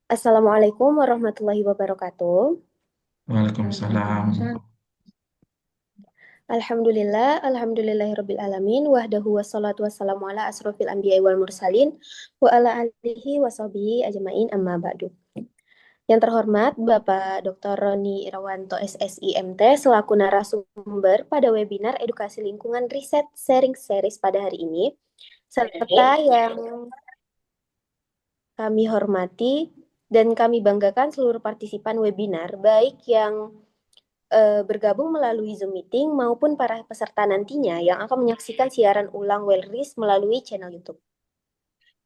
Assalamualaikum warahmatullahi wabarakatuh. Waalaikumsalam. Alhamdulillahirabbil alamin wahdahu wassalatu wassalamu ala asrofil anbiya'i wal mursalin wa ala alihi washabihi ajmain amma ba'du. Yang terhormat Bapak Dr. Roni Irawanto SSIMT selaku narasumber pada webinar Edukasi Lingkungan Riset Sharing Series pada hari ini, serta yang kami hormati dan kami banggakan seluruh partisipan webinar, baik yang bergabung melalui Zoom meeting maupun para peserta nantinya yang akan menyaksikan siaran ulang Wellris melalui channel YouTube.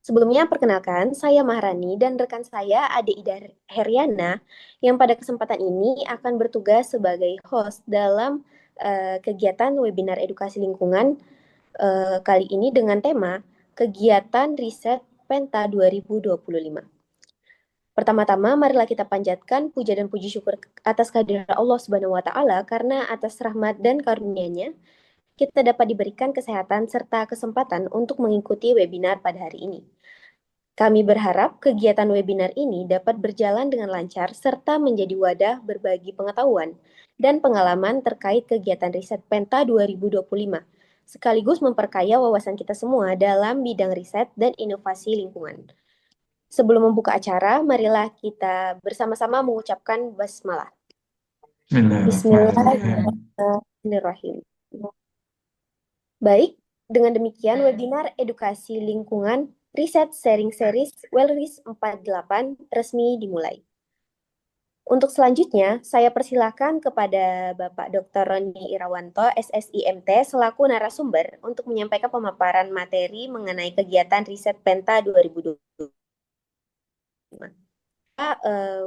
Sebelumnya, perkenalkan, saya Mahrani dan rekan saya Ade Ida Heriana yang pada kesempatan ini akan bertugas sebagai host dalam kegiatan webinar edukasi lingkungan kali ini dengan tema Kegiatan Riset Penta 2025. Pertama-tama, marilah kita panjatkan puja dan puji syukur atas kehadiran Allah Subhanahu wa taala karena atas rahmat dan karunia-Nya kita dapat diberikan kesehatan serta kesempatan untuk mengikuti webinar pada hari ini. Kami berharap kegiatan webinar ini dapat berjalan dengan lancar serta menjadi wadah berbagi pengetahuan dan pengalaman terkait kegiatan riset Penta 2025, sekaligus memperkaya wawasan kita semua dalam bidang riset dan inovasi lingkungan. Sebelum membuka acara, marilah kita bersama-sama mengucapkan basmalah. Bismillahirrahmanirrahim. Bismillahirrahmanirrahim. Baik, dengan demikian webinar edukasi lingkungan Riset Sharing Series Wellris 48 resmi dimulai. Untuk selanjutnya, saya persilakan kepada Bapak Dr. Roni Irawanto, SSIMT, selaku narasumber untuk menyampaikan pemaparan materi mengenai kegiatan riset Penta 2025.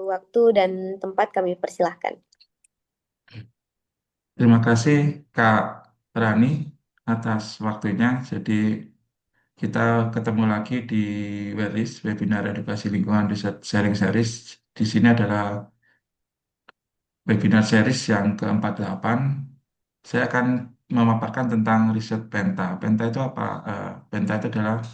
Waktu dan tempat kami persilahkan. Terima kasih Kak Rani atas waktunya. Jadi kita ketemu lagi di WERIS, Webinar Edukasi Lingkungan Riset Sharing Series. Di sini adalah webinar series yang ke-48. Saya akan memaparkan tentang riset Penta. Penta itu apa? Penta itu adalah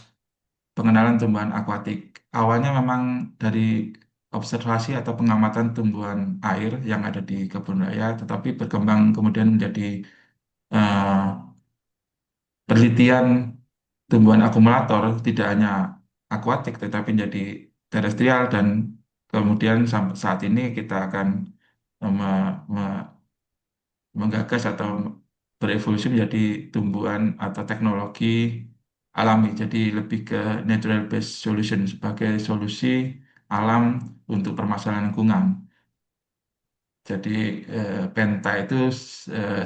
pengenalan tumbuhan akuatik. Awalnya memang dari observasi atau pengamatan tumbuhan air yang ada di kebun raya, tetapi berkembang kemudian menjadi eh, penelitian tumbuhan akumulator, tidak hanya akuatik, tetapi menjadi terestrial dan kemudian sampai saat ini kita akan eh, me- me- menggagas atau berevolusi menjadi tumbuhan atau teknologi alami. Jadi lebih ke natural based solution sebagai solusi alam untuk permasalahan lingkungan. Jadi Penta itu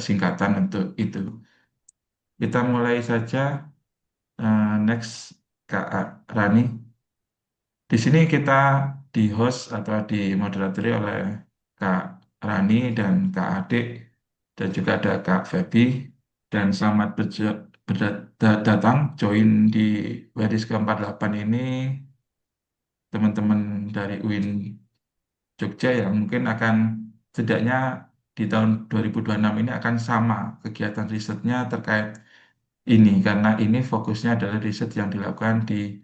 singkatan untuk itu. Kita mulai saja next Kak Rani. Di sini kita di host atau di moderatori oleh Kak Rani dan Kak Adik dan juga ada Kak Febi dan selamat datang join di Wedis ke-48 ini teman-teman dari UIN Jogja yang mungkin akan setidaknya di tahun 2026 ini akan sama kegiatan risetnya terkait ini karena ini fokusnya adalah riset yang dilakukan di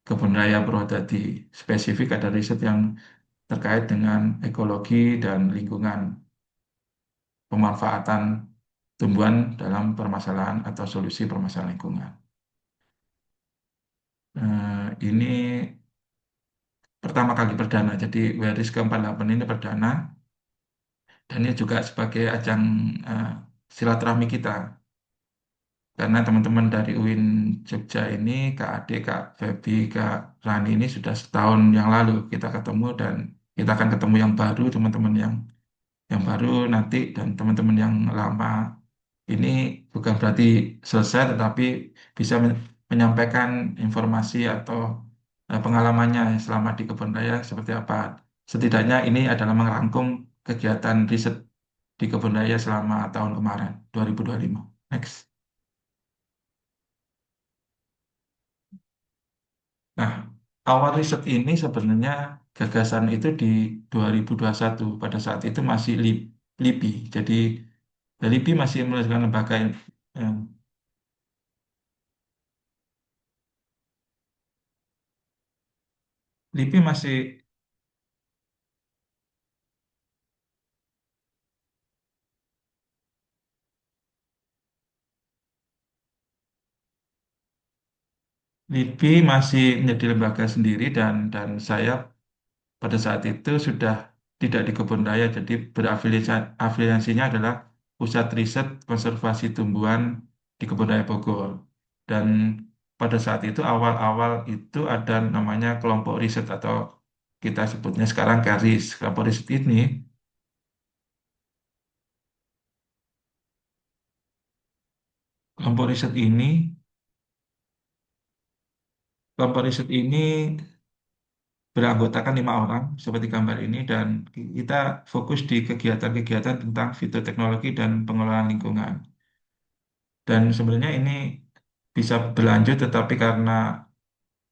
Kebun Raya Purwodadi. Spesifik ada riset yang terkait dengan ekologi dan lingkungan, pemanfaatan tumbuhan dalam permasalahan atau solusi permasalahan lingkungan. Ini pertama kali perdana, jadi WRIS ke-48 ini perdana, dan ini juga sebagai ajang eh, silaturahmi kita, karena teman-teman dari UIN Jogja ini, Kak Ade, Kak Febi, Kak Rani ini sudah setahun yang lalu kita ketemu, dan kita akan ketemu yang baru, teman-teman yang baru nanti dan teman-teman yang lama ini bukan berarti selesai tetapi bisa menyampaikan informasi atau pengalamannya selama di kebun raya seperti apa. Setidaknya ini adalah merangkum kegiatan riset di kebun raya selama tahun kemarin 2025. Next. Nah, awal riset ini sebenarnya gagasan itu di 2021 pada saat itu masih LIPI. Jadi LIPI masih merupakan lembaga eh, LIPI masih LIPI masih menjadi lembaga sendiri dan saya pada saat itu sudah tidak di kebun raya, jadi berafiliasinya adalah Pusat Riset Konservasi Tumbuhan di Kebun Raya Bogor. Dan pada saat itu awal-awal itu ada namanya kelompok riset atau kita sebutnya sekarang KRIS. Kelompok riset ini, kelompok riset ini beranggotakan 5 orang seperti gambar ini dan kita fokus di kegiatan-kegiatan tentang fitoteknologi dan pengelolaan lingkungan. Dan sebenarnya ini bisa berlanjut tetapi karena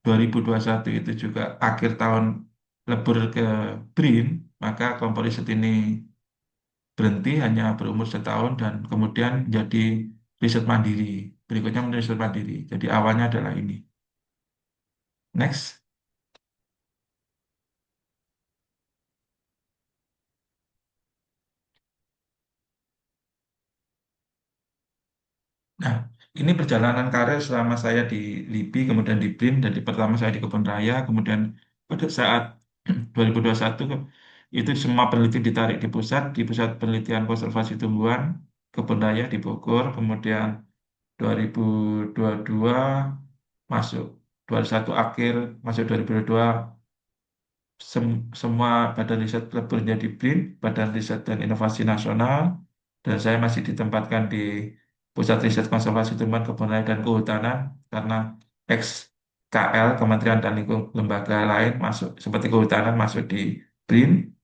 2021 itu juga akhir tahun lebur ke BRIN, maka kelompok riset ini berhenti hanya berumur setahun dan kemudian jadi riset mandiri. Berikutnya menjadi riset mandiri. Jadi awalnya adalah ini. Next. Nah, ini perjalanan karir selama saya di LIPI, kemudian di BRIN, jadi pertama saya di Kebun Raya, kemudian pada saat 2021 itu semua peneliti ditarik di Pusat Penelitian Konservasi Tumbuhan Kebun Raya di Bogor, kemudian 2022 masuk, 21 akhir masuk 2022 semua badan riset lebur menjadi BRIN, Badan Riset dan Inovasi Nasional, dan saya masih ditempatkan di Pusat Riset Konservasi Tumbuhan Kebun Raya dan Kehutanan karena ex KL Kementerian dan Lembaga lain masuk seperti Kehutanan masuk di BRIN,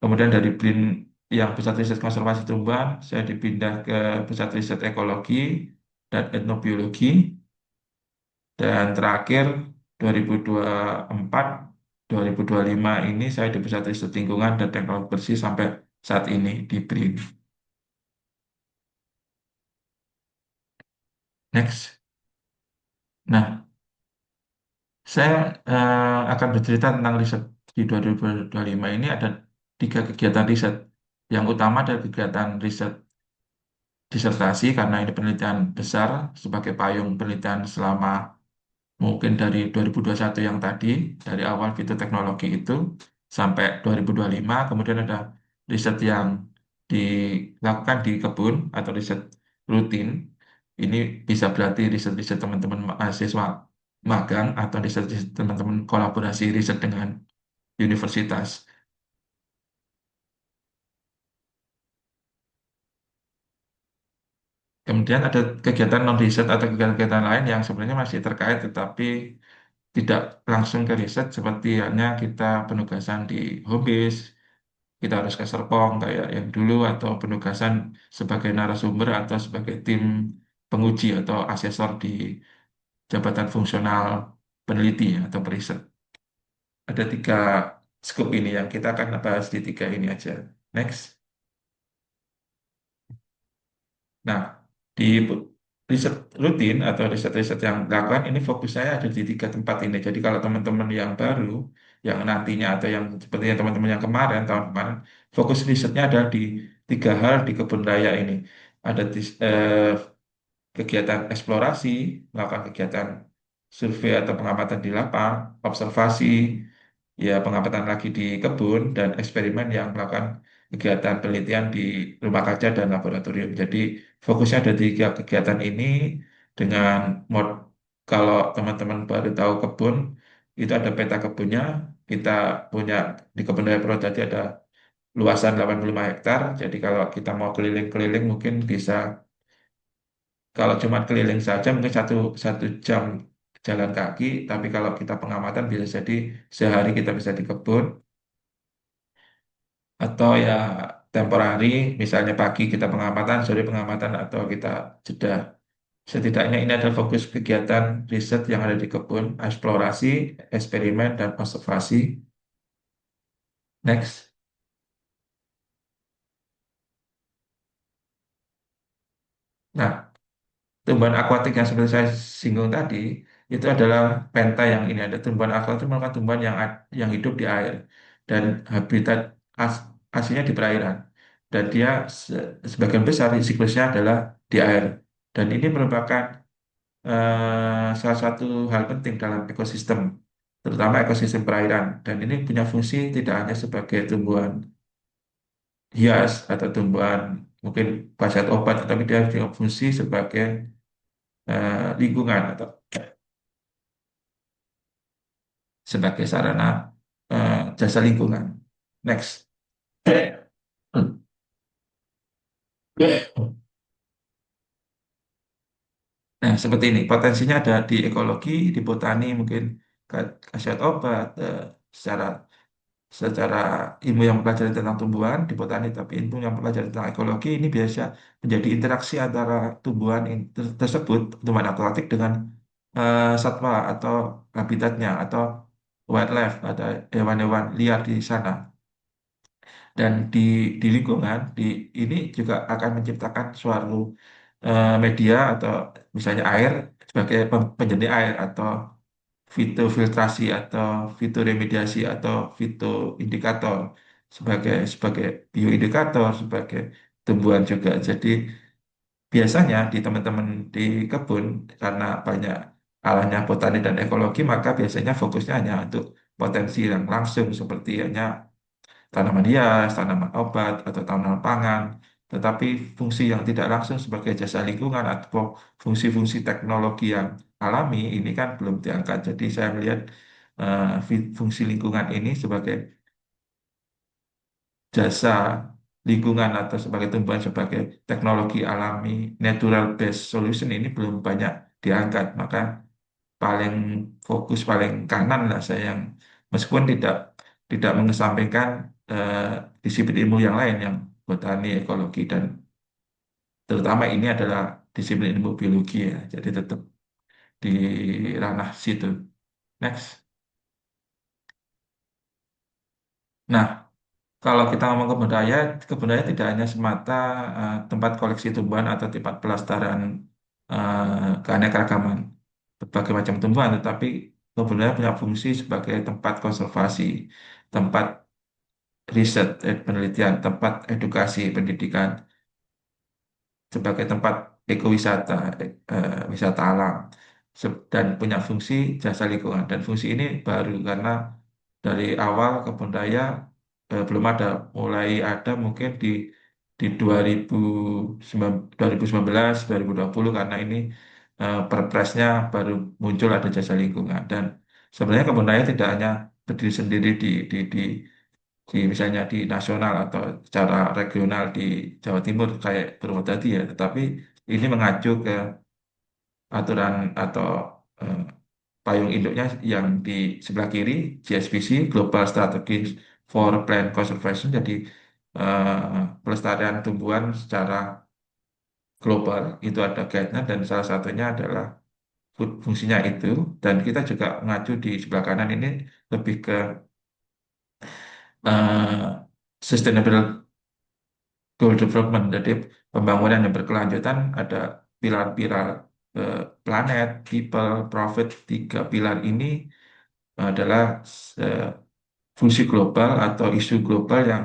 kemudian dari BRIN yang Pusat Riset Konservasi Tumbuhan saya dipindah ke Pusat Riset Ekologi dan Etnobiologi, dan terakhir 2024 2025 ini saya di Pusat Riset Lingkungan dan Teknologi Bersih sampai saat ini di BRIN. Next. Nah, saya akan bercerita tentang riset di 2025 ini ada 3 kegiatan riset. Yang utama adalah kegiatan riset disertasi karena ini penelitian besar sebagai payung penelitian selama mungkin dari 2021 yang tadi, dari awal fitoteknologi itu sampai 2025, kemudian ada riset yang dilakukan di kebun atau riset rutin. Ini bisa berarti riset-riset teman-teman mahasiswa magang atau riset-riset teman-teman kolaborasi riset dengan universitas. Kemudian ada kegiatan non-riset atau kegiatan lain yang sebenarnya masih terkait tetapi tidak langsung ke riset seperti hanya kita penugasan di home base, kita harus ke Serpong kayak yang dulu atau penugasan sebagai narasumber atau sebagai tim penguji atau asesor di jabatan fungsional peneliti atau periset. Ada 3 scope ini yang kita akan bahas di 3 ini aja. Next. Nah, di riset rutin atau riset-riset yang dilakukan ini fokus saya ada di 3 tempat ini. Jadi kalau teman-teman yang baru, yang nantinya atau yang seperti yang teman-teman yang kemarin, tahun kemarin, fokus risetnya ada di 3 hal di kebun raya ini. Ada kegiatan eksplorasi, melakukan kegiatan survei atau pengamatan di lapang, observasi, ya pengamatan lagi di kebun, dan eksperimen yang melakukan kegiatan penelitian di rumah kaca dan laboratorium. Jadi fokusnya ada di 3 kegiatan ini dengan mod kalau teman-teman baru tahu kebun, itu ada peta kebunnya, kita punya di Kebun Raya Purwodadi ada luasan 85 hektar. Jadi kalau kita mau keliling-keliling mungkin bisa kalau cuma keliling saja mungkin satu jam jalan kaki, tapi kalau kita pengamatan bisa jadi sehari kita bisa di kebun atau ya temporari, misalnya pagi kita pengamatan, sore pengamatan atau kita jeda. Setidaknya ini adalah fokus kegiatan riset yang ada di kebun, eksplorasi, eksperimen, dan observasi. Next. Nah, tumbuhan akuatik yang seperti saya singgung tadi, itu adalah penta yang ini ada tumbuhan aquatik itu merupakan tumbuhan yang hidup di air dan habitat as- aslinya di perairan dan dia sebagian besar siklusnya adalah di air dan ini merupakan salah satu hal penting dalam ekosistem terutama ekosistem perairan dan ini punya fungsi tidak hanya sebagai tumbuhan hias atau tumbuhan mungkin khasiat obat tetapi dia punya fungsi sebagai lingkungan atau sebagai sarana jasa lingkungan. Next. Nah, seperti ini. Potensinya ada di ekologi, di botani, mungkin khasiat obat, secara secara ilmu yang mempelajari tentang tumbuhan di botani, tapi ilmu yang mempelajari tentang ekologi ini biasa menjadi interaksi antara tumbuhan tersebut, tumbuhan akuatik dengan satwa atau habitatnya atau wildlife, ada hewan-hewan liar di sana. Dan di lingkungan ini juga akan menciptakan suatu media atau misalnya air sebagai penjernih air atau fitofiltrasi atau fitoremediasi atau fitoindikator sebagai bioindikator sebagai tumbuhan juga. Jadi biasanya di teman-teman di kebun karena banyak alahnya botani dan ekologi maka biasanya fokusnya hanya untuk potensi yang langsung seperti hanya tanaman hias, tanaman obat, atau tanaman pangan. Tetapi fungsi yang tidak langsung sebagai jasa lingkungan atau fungsi-fungsi teknologi yang alami ini kan belum diangkat. Jadi saya melihat fungsi lingkungan ini sebagai jasa lingkungan atau sebagai tumbuhan sebagai teknologi alami natural based solution ini belum banyak diangkat. Maka paling fokus paling kanan lah saya yang meskipun tidak mengesampingkan eh, disiplin ilmu yang lain yang botani, ekologi dan terutama ini adalah disiplin ilmu biologi ya. Jadi tetap di ranah situ. Next. Nah, kalau kita ngomong kebun raya tidak hanya semata tempat koleksi tumbuhan atau tempat pelestarian keanekaragaman berbagai macam tumbuhan, tetapi kebun raya punya fungsi sebagai tempat konservasi, tempat riset, penelitian, tempat edukasi, pendidikan, sebagai tempat ekowisata, wisata alam, dan punya fungsi jasa lingkungan. Dan fungsi ini baru karena dari awal kebun raya belum ada, mulai ada mungkin di 2019, 2020 karena ini perpresnya baru muncul ada jasa lingkungan. Dan sebenarnya kebun raya tidak hanya berdiri sendiri di misalnya di nasional atau secara regional di Jawa Timur kayak Purwodadi ya, tetapi ini mengacu ke aturan atau eh, payung induknya yang di sebelah kiri GSPC Global Strategy for Plant Conservation, jadi pelestarian tumbuhan secara global itu ada guide-nya dan salah satunya adalah fungsinya itu dan kita juga mengacu di sebelah kanan ini lebih ke sustainable goal development. Jadi pembangunan yang berkelanjutan ada pilar-pilar planet, people, profit. Tiga pilar ini adalah eh, fungsi global atau isu global yang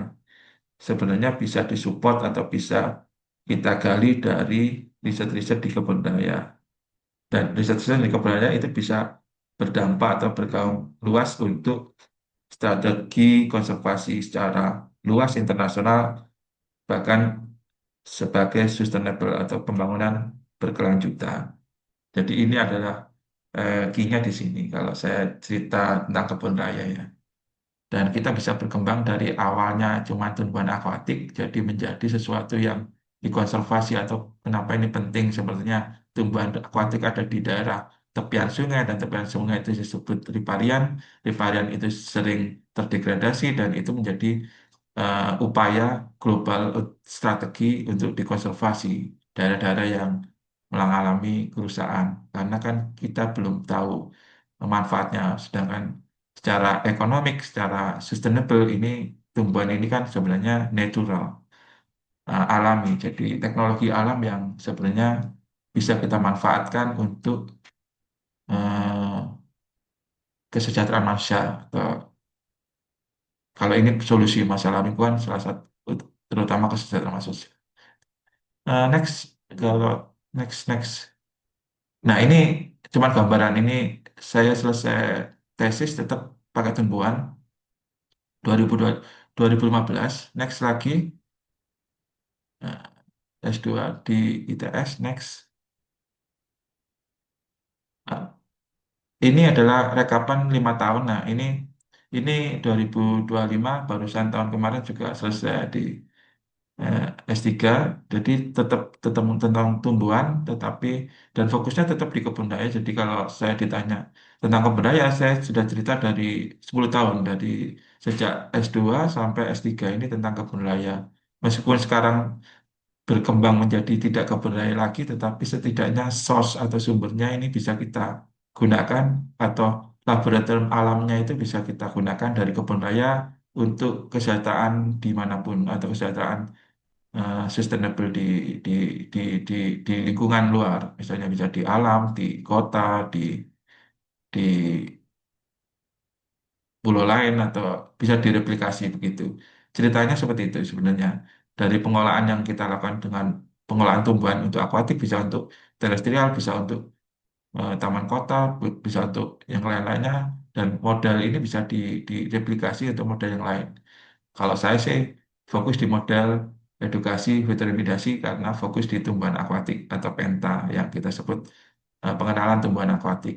sebenarnya bisa disupport atau bisa kita gali dari riset-riset di kebun raya. Dan riset-riset di kebun raya itu bisa berdampak atau bergaung luas untuk strategi konservasi secara luas internasional bahkan sebagai sustainable atau pembangunan berkelanjutan. Jadi ini adalah key-nya di sini kalau saya cerita tentang kebun raya ya. Dan kita bisa berkembang dari awalnya cuma tumbuhan akuatik jadi menjadi sesuatu yang dikonservasi atau kenapa ini penting sepertinya tumbuhan akuatik ada di daerah tepian sungai dan tepian sungai itu disebut riparian. Riparian itu sering terdegradasi dan itu menjadi upaya global strategi untuk dikonservasi daerah-daerah yang mengalami kerusakan karena kan kita belum tahu manfaatnya sedangkan secara ekonomik, secara sustainable ini tumbuhan ini kan sebenarnya natural, alami. Jadi teknologi alam yang sebenarnya bisa kita manfaatkan untuk eh, kesejahteraan manusia atau kalau ini solusi masalah lingkungan salah satu terutama kesejahteraan manusia. Next kalau next. Nah ini cuma gambaran ini saya selesai tesis tetap pakai tumbuhan 2002 2015. Next lagi eh, S2 di ITS next. Nah, ini adalah rekapan 5 tahun. Nah ini 2025 barusan tahun kemarin juga selesai di eh, S3, jadi tetap tetap tentang tumbuhan, tetapi dan fokusnya tetap di kebun raya. Jadi kalau saya ditanya tentang kebun raya, saya sudah cerita dari 10 tahun, dari sejak S2 sampai S3 ini tentang kebun raya. Meskipun sekarang berkembang menjadi tidak kebun raya lagi, tetapi setidaknya source atau sumbernya ini bisa kita gunakan atau laboratorium alamnya itu bisa kita gunakan dari kebun raya untuk kesejahteraan dimanapun atau kesejahteraan sustainable di di di di lingkungan luar, misalnya bisa di alam, di kota, di pulau lain atau bisa direplikasi begitu. Ceritanya seperti itu sebenarnya. Dari pengolahan yang kita lakukan dengan pengolahan tumbuhan untuk akuatik bisa untuk terestrial, bisa untuk taman kota, bisa untuk yang lain-lainnya dan model ini bisa direplikasi untuk model yang lain. Kalau saya sih fokus di model edukasi fitoremediasi karena fokus di tumbuhan akuatik atau penta yang kita sebut pengenalan tumbuhan akuatik.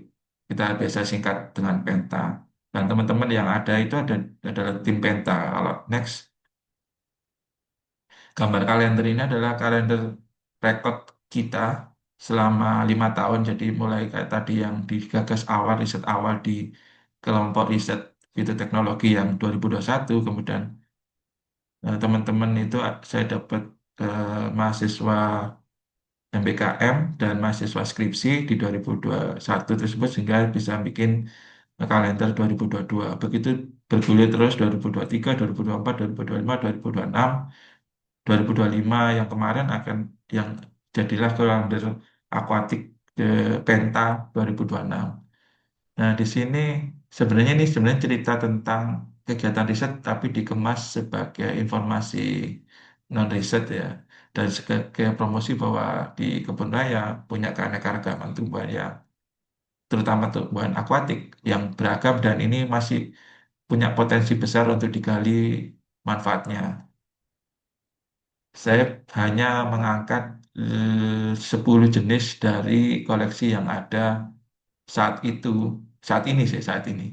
Kita biasa singkat dengan penta. Dan teman-teman yang ada itu adalah tim penta. Kalau next, gambar kalender ini adalah kalender rekod kita selama 5 tahun. Jadi mulai kayak tadi yang digagas awal, riset awal di kelompok riset fitoteknologi yang 2021, kemudian teman-teman itu saya dapat mahasiswa MBKM dan mahasiswa skripsi di 2021 tersebut sehingga bisa bikin kalender 2022. Begitu bergulir terus 2023, 2024, 2025, 2026, 2025 yang kemarin akan yang jadilah kalender akuatik Penta 2026. Nah, di sini sebenarnya ini sebenarnya cerita tentang kegiatan riset tapi dikemas sebagai informasi non riset ya dan sebagai promosi bahwa di kebun raya punya keanekaragaman tumbuhan ya terutama tumbuhan akuatik yang beragam dan ini masih punya potensi besar untuk digali manfaatnya. Saya hanya mengangkat 10 jenis dari koleksi yang ada saat itu, saat ini sih, saat ini,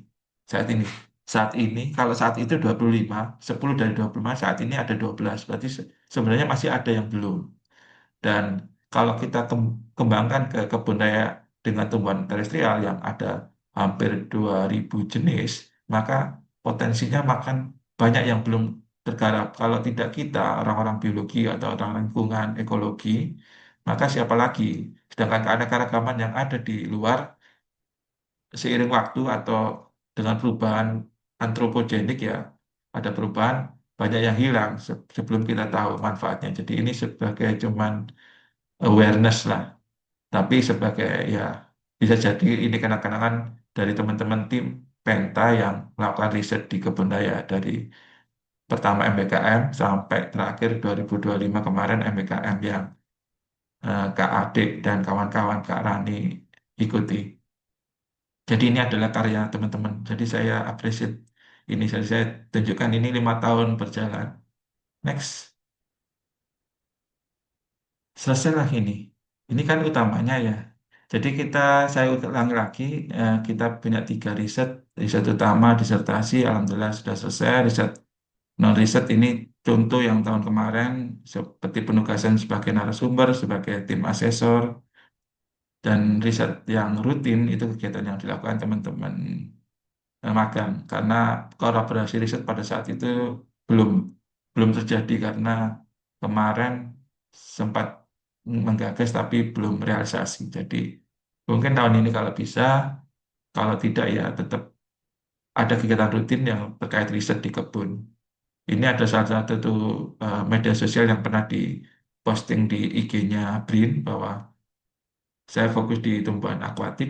saat ini, kalau saat itu 25, 10 dari 25, saat ini ada 12, berarti sebenarnya masih ada yang belum. Dan kalau kita kembangkan ke kebun raya dengan tumbuhan terestrial yang ada hampir 2000 jenis, maka potensinya makan banyak yang belum tergarap. Kalau tidak kita, orang-orang biologi atau orang lingkungan, ekologi, maka siapa lagi? Sedangkan keanekaragaman yang ada di luar seiring waktu atau dengan perubahan antropogenik ya ada perubahan banyak yang hilang sebelum kita tahu manfaatnya. Jadi ini sebagai cuman awareness lah, tapi sebagai ya bisa jadi ini kenang-kenangan dari teman-teman tim Penta yang melakukan riset di kebun raya dari pertama MBKM sampai terakhir 2025 kemarin MBKM yang Kak Adik dan kawan-kawan Kak Rani ikuti. Jadi ini adalah karya teman-teman. Jadi saya appreciate ini. Jadi saya tunjukkan ini 5 tahun berjalan. Next, selesailah ini. Ini kan utamanya ya. Jadi saya ulangi lagi, kita punya 3 riset. Riset utama, disertasi, alhamdulillah sudah selesai. Riset non riset ini contoh yang tahun kemarin seperti penugasan sebagai narasumber, sebagai tim asesor, dan riset yang rutin itu kegiatan yang dilakukan teman-teman magang karena kolaborasi riset pada saat itu belum belum terjadi karena kemarin sempat menggagas tapi belum realisasi. Jadi mungkin tahun ini kalau bisa, kalau tidak ya tetap ada kegiatan rutin yang terkait riset di kebun. Ini ada salah satu tuh media sosial yang pernah diposting di IG-nya BRIN bahwa saya fokus di tumbuhan akuatik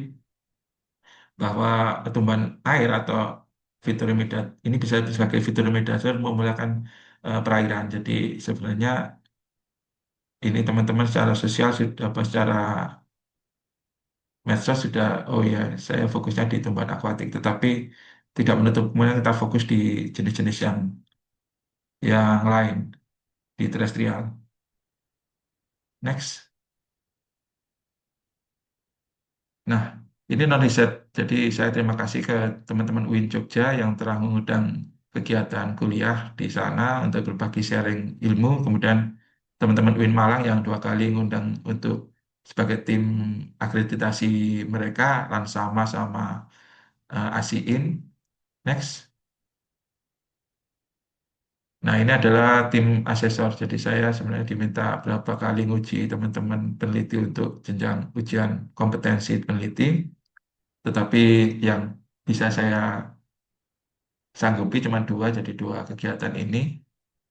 bahwa pertumbuhan air atau fituremida ini bisa sebagai fituremidasor memulakan perairan. Jadi sebenarnya ini teman-teman secara sosial sudah apa secara medsos sudah oh ya saya fokusnya di tumbuhan akuatik, tetapi tidak menutup kemungkinan kita fokus di jenis-jenis yang lain di terestrial. Next. Nah, ini non riset. Jadi saya terima kasih ke teman-teman UIN Jogja yang telah mengundang kegiatan kuliah di sana untuk berbagi sharing ilmu. Kemudian teman-teman UIN Malang yang 2 kali mengundang untuk sebagai tim akreditasi mereka, Lansama sama ASIIN. Next. Nah, ini adalah tim asesor. Jadi saya sebenarnya diminta berapa kali nguji teman-teman peneliti untuk jenjang ujian kompetensi peneliti. Tetapi yang bisa saya sanggupi cuma dua, jadi 2 kegiatan ini,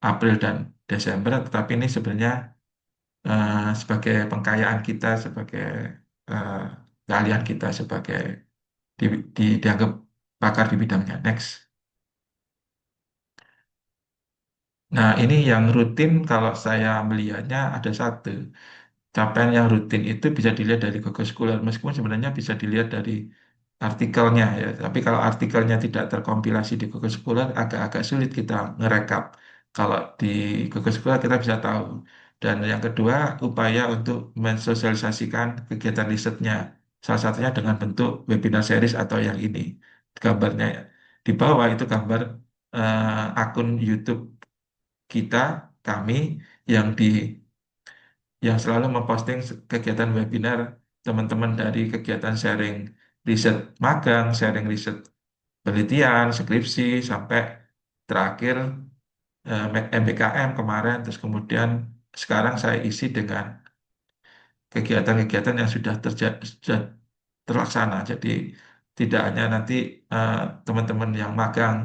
April dan Desember. Tetapi ini sebenarnya sebagai pengkayaan kita, sebagai eh, keahlian kita, sebagai dianggap pakar di bidangnya. Next. Nah, ini yang rutin kalau saya melihatnya ada satu. Capaian yang rutin itu bisa dilihat dari Google Scholar, meskipun sebenarnya bisa dilihat dari artikelnya ya. Tapi kalau artikelnya tidak terkompilasi di Google Scholar, agak-agak sulit kita ngerekap. Kalau di Google Scholar kita bisa tahu. Dan yang kedua, upaya untuk mensosialisasikan kegiatan risetnya. Salah satunya dengan bentuk webinar series atau yang ini. Gambarnya ya. Di bawah itu gambar akun YouTube kita, kami, yang di yang selalu memposting kegiatan webinar teman-teman dari kegiatan sharing riset magang, sharing riset penelitian, skripsi, sampai terakhir MBKM kemarin, terus kemudian sekarang saya isi dengan kegiatan-kegiatan yang sudah terlaksana. Jadi tidak hanya nanti eh, teman-teman yang magang,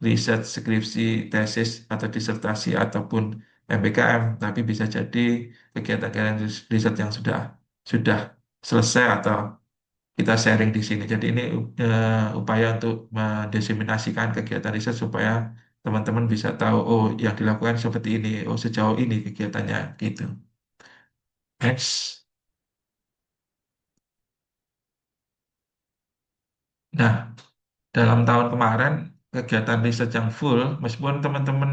riset, skripsi, tesis, atau disertasi, ataupun MBKM, tapi bisa jadi kegiatan-kegiatan riset yang sudah selesai atau kita sharing di sini. Jadi ini upaya untuk mendiseminasikan kegiatan riset supaya teman-teman bisa tahu, oh yang dilakukan seperti ini, oh sejauh ini kegiatannya gitu. Next. Nah, dalam tahun kemarin kegiatan riset yang full, meskipun teman-teman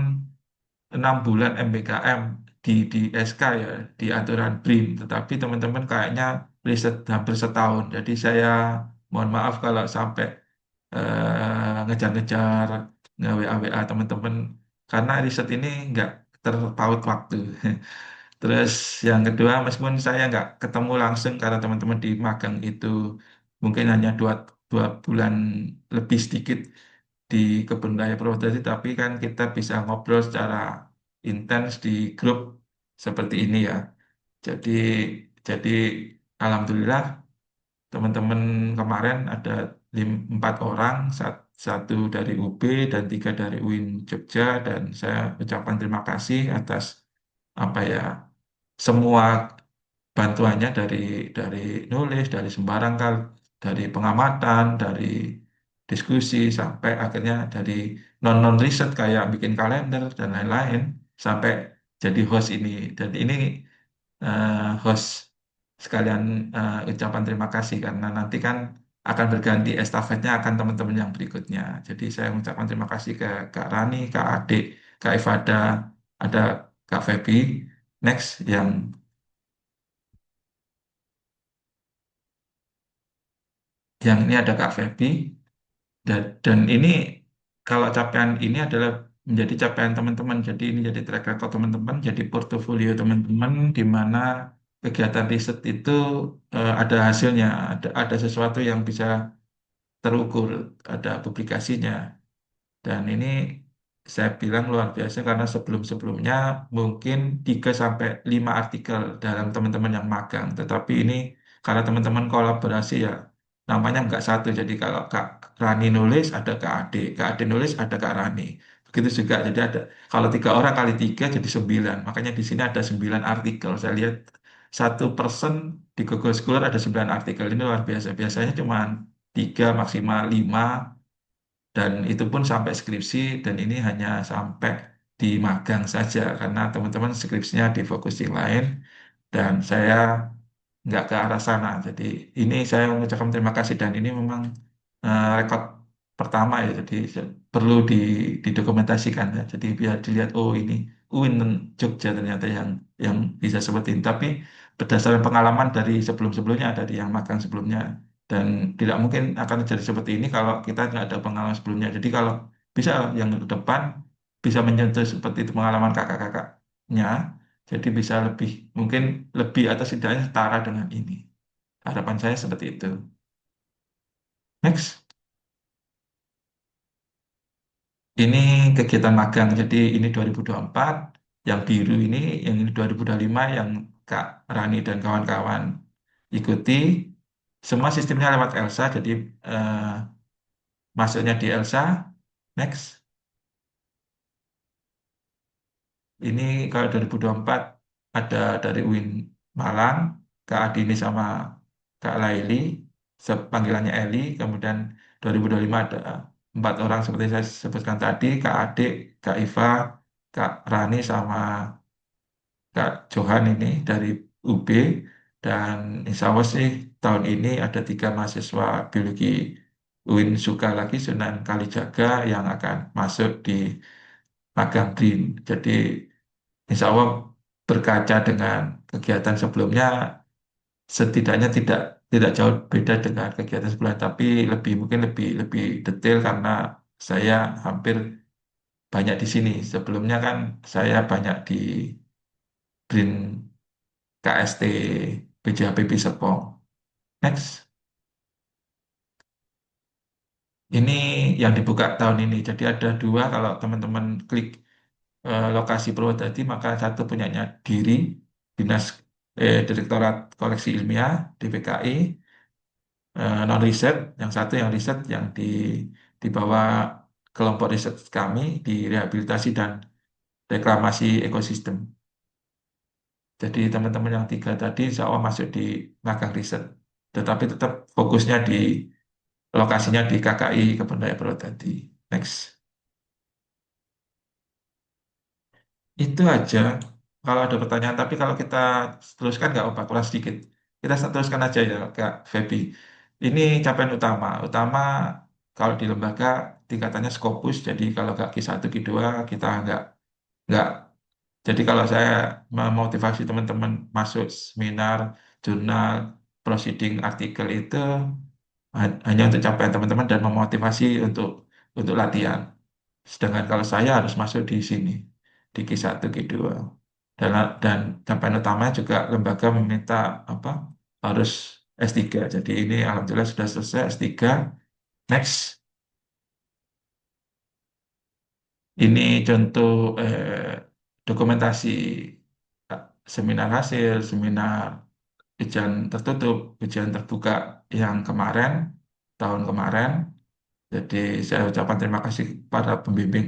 6 bulan MBKM di SK ya, di aturan BRIM, tetapi teman-teman kayaknya riset hampir setahun. Jadi saya mohon maaf kalau sampai ngejar-ngejar nge-WA-WA teman-teman, karena riset ini nggak terpaut waktu. Terus yang kedua, meskipun saya nggak ketemu langsung karena teman-teman di magang itu mungkin hanya 2 bulan lebih sedikit di Kebun Raya Purwodadi, tapi kan kita bisa ngobrol secara intens di grup seperti ini ya. Jadi jadi alhamdulillah teman-teman kemarin ada 4 orang, satu dari UB dan 3 dari UIN Jogja, dan saya ucapkan terima kasih atas apa ya semua bantuannya dari nulis, dari sembarang dari pengamatan, dari diskusi sampai akhirnya dari non riset kayak bikin kalender dan lain-lain sampai jadi host ini. Dan ini host sekalian ucapan terima kasih karena nanti kan akan berganti estafetnya akan teman-teman yang berikutnya. Jadi saya mengucapkan terima kasih ke Kak Rani, Kak Adik, Kak Ifada, ada Kak Febi. Next yang ini ada Kak Febi. Dan ini kalau capaian ini adalah menjadi capaian teman-teman. Jadi ini jadi track record teman-teman, jadi portofolio teman-teman di mana kegiatan riset itu ada hasilnya, ada sesuatu yang bisa terukur, ada publikasinya. Dan ini saya bilang luar biasa karena sebelum-sebelumnya mungkin 3 sampai 5 artikel dalam teman-teman yang magang. Tetapi ini karena teman-teman kolaborasi ya namanya nggak satu. Jadi kalau Kak Rani nulis ada Kak Ade, Kak Ade nulis ada Kak Rani. Begitu juga. Jadi ada kalau 3 orang kali 3 jadi 9. Makanya di sini ada 9 artikel. Saya lihat 1 person di Google Scholar ada 9 artikel. Ini luar biasa. Biasanya cuma 3 maksimal 5 dan itu pun sampai skripsi dan ini hanya sampai di magang saja karena teman-teman skripsinya di fokus yang lain dan saya nggak ke arah sana. Jadi ini saya mengucapkan terima kasih dan ini memang rekod pertama ya. Jadi perlu didokumentasikan ya. Jadi biar dilihat oh ini UIN Jogja ternyata yang bisa seperti ini. Tapi berdasarkan pengalaman dari sebelum-sebelumnya dari yang magang sebelumnya dan tidak mungkin akan terjadi seperti ini kalau kita nggak ada pengalaman sebelumnya. Jadi kalau bisa yang ke depan bisa menyentuh seperti itu pengalaman kakak-kakaknya jadi bisa lebih, mungkin lebih atau setidaknya setara dengan ini. Harapan saya seperti itu. Next, ini kegiatan magang. Jadi ini 2024, yang biru yang ini 2025, yang Kak Rani dan kawan-kawan ikuti. Semua sistemnya lewat Elsa, jadi eh, masuknya di Elsa. Next, ini kalau 2024 ada dari UIN Malang, Kak Adini sama Kak Laili, panggilannya Eli. Kemudian 2025 ada 4 orang seperti saya sebutkan tadi, Kak Adik, Kak Iva, Kak Rani sama Kak Johan ini dari UB. Dan insya Allah sih tahun ini ada 3 mahasiswa biologi UIN Suka lagi Sunan Kalijaga yang akan masuk di magang BRIN. Jadi insya Allah berkaca dengan kegiatan sebelumnya, setidaknya tidak jauh beda dengan kegiatan sebelumnya, tapi lebih mungkin lebih lebih detail karena saya hampir banyak di sini. Sebelumnya kan saya banyak di BRIN KST BJHPP Serpong. Next, ini yang dibuka tahun ini. Jadi ada 2 kalau teman-teman klik lokasi Purwodadi maka satu punyanya diri Dinas Direktorat Koleksi Ilmiah DPKI non riset yang satu yang riset yang di bawah kelompok riset kami di rehabilitasi dan reklamasi ekosistem. Jadi teman-teman yang 3 tadi insya Allah masuk di magang riset, tetapi tetap fokusnya di lokasinya di KKI Kebun Raya Purwodadi. Next. Itu aja. Kalau ada pertanyaan, tapi kalau kita teruskan nggak apa kurang sedikit. Kita teruskan aja ya, Kak Feby. Ini capaian utama. Utama kalau di lembaga tingkatannya Scopus. Jadi kalau nggak Q1, Q2 kita nggak. Jadi kalau saya memotivasi teman-teman masuk seminar, jurnal, proceeding, artikel itu hanya untuk capaian teman-teman dan memotivasi untuk latihan. Sedangkan kalau saya harus masuk di sini, di Q1, Q2. Dan capaian utamanya juga lembaga meminta apa harus S3. Jadi ini alhamdulillah sudah selesai S3. Next, ini contoh dokumentasi eh, seminar hasil, seminar ujian tertutup, ujian terbuka yang kemarin, tahun kemarin. Jadi saya ucapkan terima kasih para pembimbing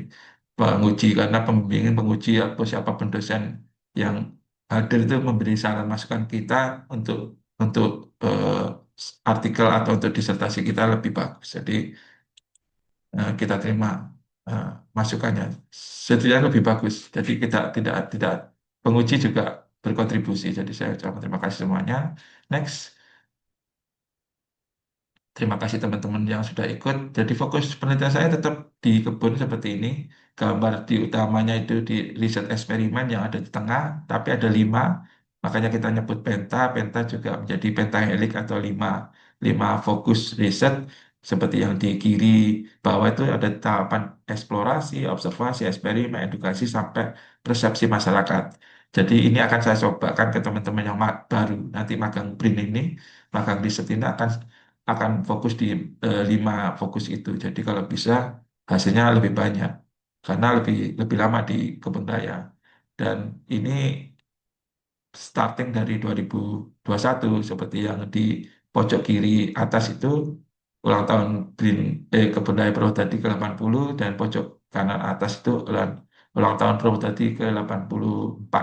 penguji karena pembimbing penguji atau siapapun dosen yang hadir itu memberi saran masukan kita untuk untuk artikel atau untuk disertasi kita lebih bagus. Jadi kita terima eh, masukannya setidaknya lebih bagus. Jadi kita tidak penguji juga berkontribusi. Jadi saya ucapkan terima kasih semuanya. Next. Terima kasih teman-teman yang sudah ikut. Jadi fokus penelitian saya tetap di kebun seperti ini. Gambar di utamanya itu di riset eksperimen yang ada di tengah, tapi ada 5. Makanya kita nyebut penta. Penta juga menjadi pentahelik atau 5 fokus riset seperti yang di kiri bawah itu ada tahapan eksplorasi, observasi, eksperimen, edukasi sampai persepsi masyarakat. Jadi ini akan saya cobakan ke teman-teman yang baru nanti magang BRIN ini, magang riset ini akan fokus di 5 fokus itu. Jadi kalau bisa hasilnya lebih banyak karena lebih lebih lama di kebun raya. Dan ini starting dari 2021 seperti yang di pojok kiri atas itu ulang tahun kebun raya Purwodadi ke-80 dan pojok kanan atas itu ulang tahun Purwodadi ke-84.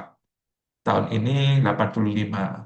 Tahun ini 85.